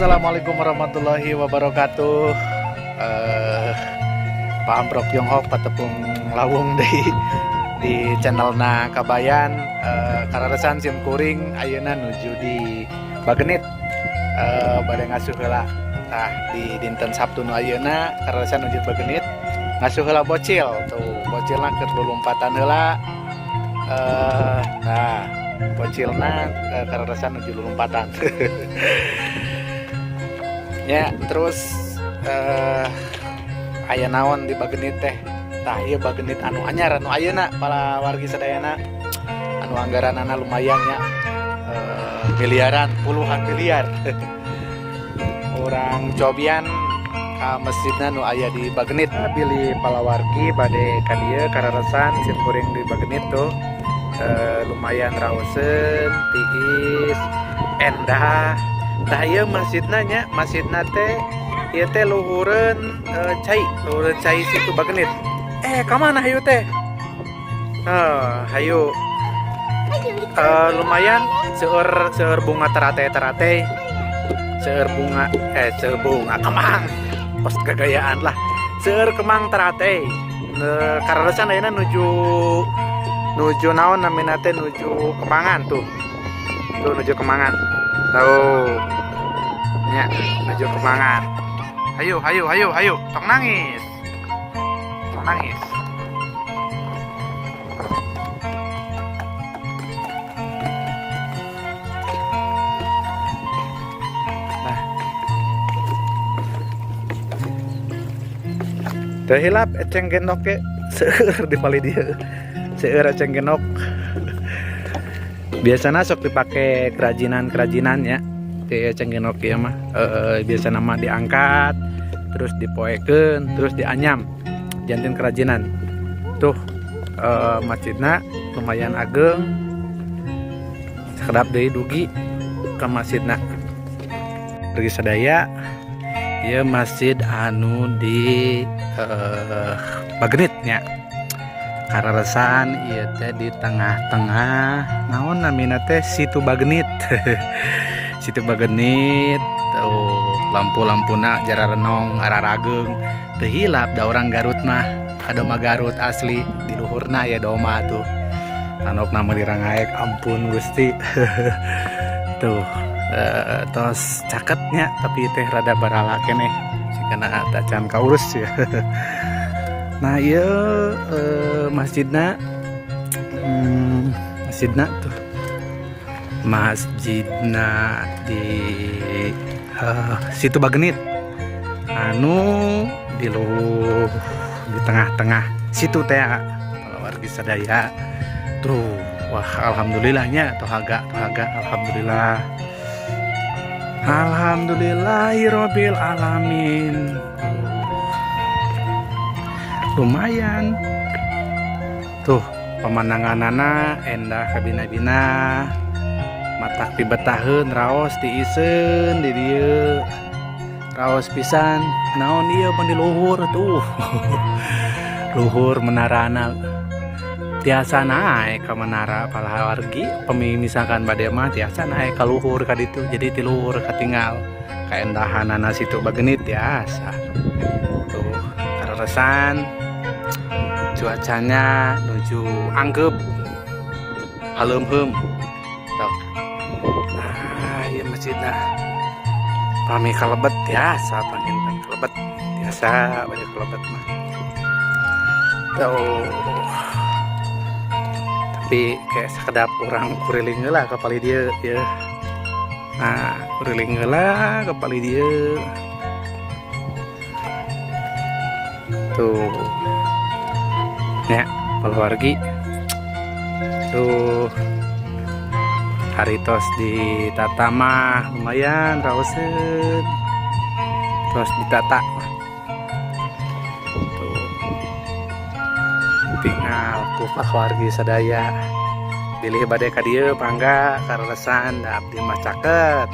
Assalamualaikum warahmatullahi wabarakatuh. Pak Amprok Yonghok patepung lawung di channelna Kabayan. Kararesan sim kuring ayeuna nuju di Bagenit. Bade ngasuh heula. Tah di dinten Sabtu nu ayeuna kararesan nuju Bagenit. Ngasuh heula bocil tuh. Bocilna keur lulumpatan heula. Nah, bocilna kararesan nuju lulumpatan. Ya, terus aya naon di Bagenit teh. Tah ieu Bagenit anu anyar anu ayeuna pala wargi sadayana anu anggaranana lumayan ya. Miliaran, puluhan miliar. Orang cobian ka masjidna nu aya di Bagenit. Pilih pala wargi bade ka dieu kararesan sim kuring di Bagenit tuh. Lumayan raoseun, tiis, endah. Tah ieu masjidna nya, masjidna teh ieu teh luhureun cai situ Bagenit. Ka mana hayu teh? Hayu. Lumayan seueur bunga terate. Seueur bunga kemang. Pas gagayaan lah. Seueur kemang terate. Kararesan ayeuna nuju naon namina teh nuju Kemangan tuh. Tuh nuju Kemangan. Tuh. Nya, nuju Kemangan. Hayu. Tong nangis. Nah. Teu hilap eceng genok ge seueur di pali dieu. Seueur eceng genok. Biasana sok dipake kerajinan ya. Teh eceng genok ieu mah biasana mah diangkat, terus dipoekeun, terus dianyam. Jantin kerajinan. Tuh masjidna lumayan ageng. Sakedap deui dugi ka masjidna. Pergi sadaya ieu masjid anu di Bagenit nya. Kararesan ieu teh di tengah-tengah naon namina teh Situ Bagenit. Situ Bagenit tuh lampu-lampuna jara renong ararageng teu hilap da orang Garut mah adoma Garut asli di luhurna ya doma tuh tanok nama dirangaek ampun Gusti. Tuh tos caketnya tapi teh rada barala keneh sikana tacan kaurus ya. Nah ieu masjidna tuh masjidna di Situ Bagenit anu di tengah-tengah situ teh kalau wargi sadaya tuh wah alhamdulillahnya tohaga alhamdulillahirabbil alamin. Lumayan tuh pemandanganana endah kabina-bina matak pibetaheun raos tiiseun di dieu raos pisan naon ieu mun di luhur tuh. Luhur menarana tiasa naik ka menara pala wargi misalkan bade mah tiasa naik ka luhur ka ditu jadi ti luhur katinggal kaendahanana Situ Bagenit tiasa. Tuh kararesan cuacanya nuju anggep haleumheum. Tuh. Nah, ieu masjidna pami kalebet biasa panginten kalebet biasa banyak kalebet mah. Tuh. Tapi kayak sekedap orang kuriling heula ka pali dieu ya. Nah, kuriling heula ka pali dieu. Tuh. Ya, paluargi. Tuh. Haritos di tata mah lumayan raoseun. Terus ditata. Tuh. Tinggal ku wargi sadaya. Pilih bade ka dieu pangga kararesan da abdi mah caket.